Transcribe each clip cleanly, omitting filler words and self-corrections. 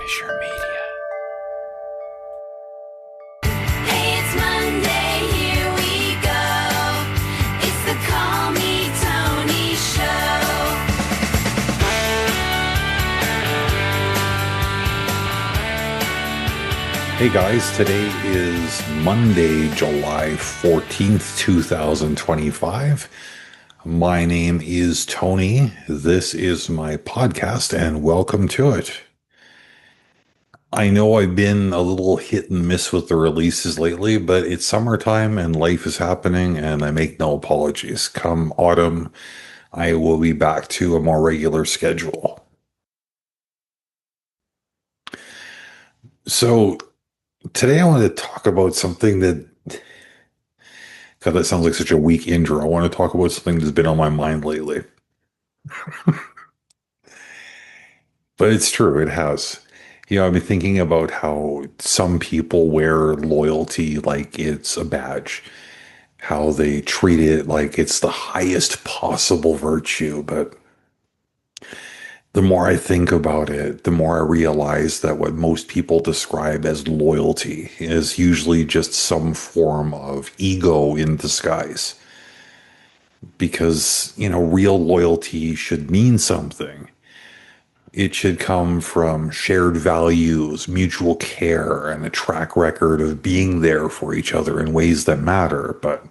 Bergen-Fischer Media. Hey, it's Monday, here we go. It's the Call Me Tony Show. Hey guys, today is Monday, July 14th, 2025. My name is Tony. This is my podcast and welcome to it. I know I've been a little hit and miss with the releases lately, but it's summertime and life is happening and I make no apologies. Come autumn, I will be back to a more regular schedule. So today I want to talk about something that, God, that sounds like such a weak intro. I want to talk about something that's been on my mind lately. But it's true, it has. I've been thinking about how some people wear loyalty like it's a badge, how they treat it like it's the highest possible virtue. But the more I think about it, the more I realize that what most people describe as loyalty is usually just some form of ego in disguise. Because, real loyalty should mean something. It should come from shared values, mutual care, and a track record of being there for each other in ways that matter. But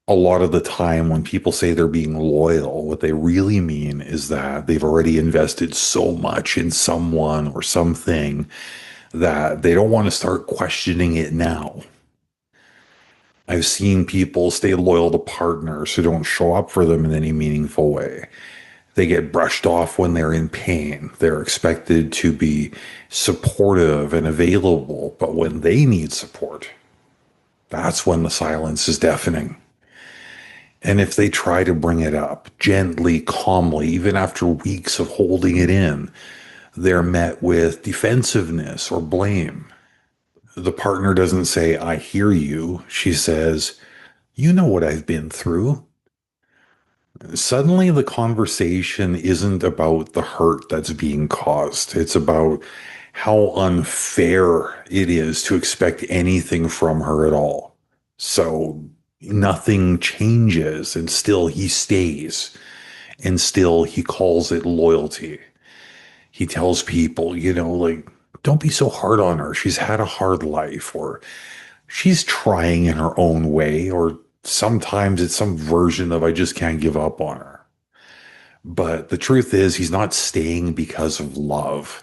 a lot of the time when people say they're being loyal, what they really mean is that they've already invested so much in someone or something that they don't want to start questioning it now. I've seen people stay loyal to partners who don't show up for them in any meaningful way. They get brushed off when they're in pain. They're expected to be supportive and available, but when they need support, that's when the silence is deafening. And if they try to bring it up gently, calmly, even after weeks of holding it in, they're met with defensiveness or blame. The partner doesn't say, "I hear you." She says, "You know what I've been through." Suddenly, the conversation isn't about the hurt that's being caused. It's about how unfair it is to expect anything from her at all. So nothing changes, and still he stays, and still he calls it loyalty. He tells people, don't be so hard on her. She's had a hard life, or she's trying in her own way, or sometimes it's some version of I just can't give up on her. But the truth is, he's not staying because of love.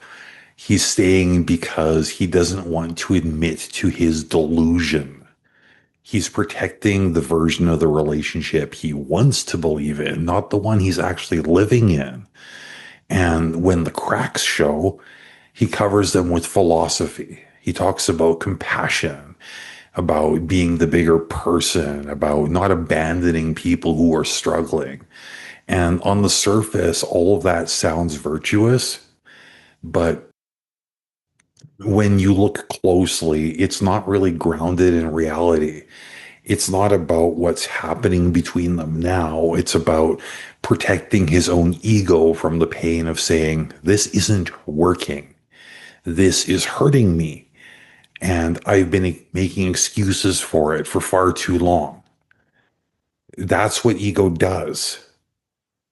He's staying because he doesn't want to admit to his delusion. He's protecting the version of the relationship he wants to believe in, not the one he's actually living in. And when the cracks show, he covers them with philosophy. He talks about compassion, about being the bigger person, about not abandoning people who are struggling. And on the surface, all of that sounds virtuous, but when you look closely, it's not really grounded in reality. It's not about what's happening between them now. It's about protecting his own ego from the pain of saying, this isn't working. This is hurting me. And I've been making excuses for it for far too long. That's what ego does.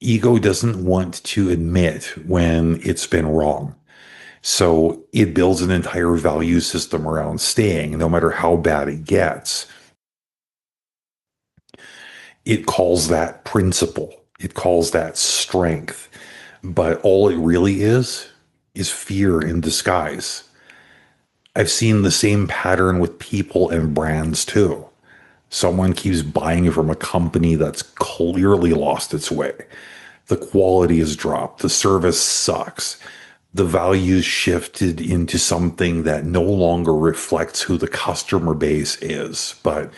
Ego doesn't want to admit when it's been wrong. So it builds an entire value system around staying, no matter how bad it gets. It calls that principle. It calls that strength. But all it really is fear in disguise. I've seen the same pattern with people and brands too. Someone keeps buying from a company that's clearly lost its way. The quality has dropped. The service sucks. The values shifted into something that no longer reflects who the customer base is. But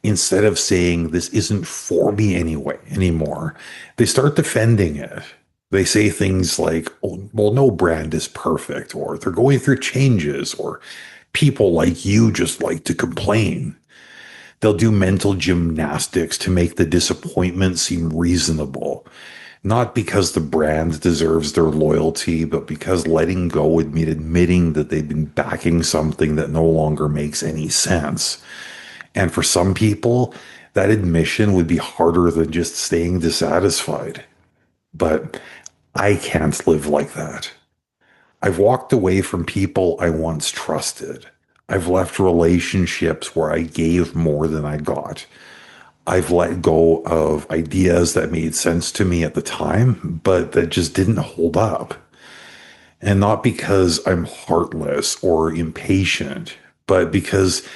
instead of saying this isn't for me anymore, they start defending it. They say things like, "Oh, well, no brand is perfect," or "they're going through changes," or "people like you just like to complain." They'll do mental gymnastics to make the disappointment seem reasonable. Not because the brand deserves their loyalty, but because letting go would mean admitting that they've been backing something that no longer makes any sense. And for some people, that admission would be harder than just staying dissatisfied. But I can't live like that. I've walked away from people I once trusted. I've left relationships where I gave more than I got. I've let go of ideas that made sense to me at the time, but that just didn't hold up. And not because I'm heartless or impatient, but because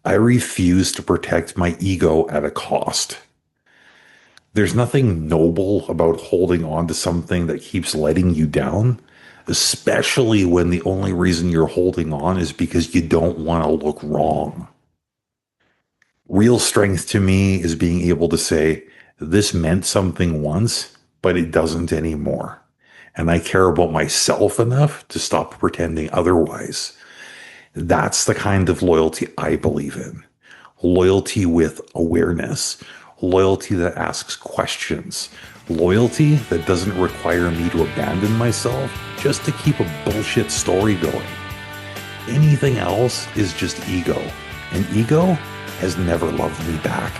I refuse to protect my ego at a cost. There's nothing noble about holding on to something that keeps letting you down, especially when the only reason you're holding on is because you don't want to look wrong. Real strength to me is being able to say, this meant something once, but it doesn't anymore. And I care about myself enough to stop pretending otherwise. That's the kind of loyalty I believe in. Loyalty with awareness, loyalty that asks questions, loyalty that doesn't require me to abandon myself just to keep a bullshit story going. Anything else is just ego, and ego has never loved me back.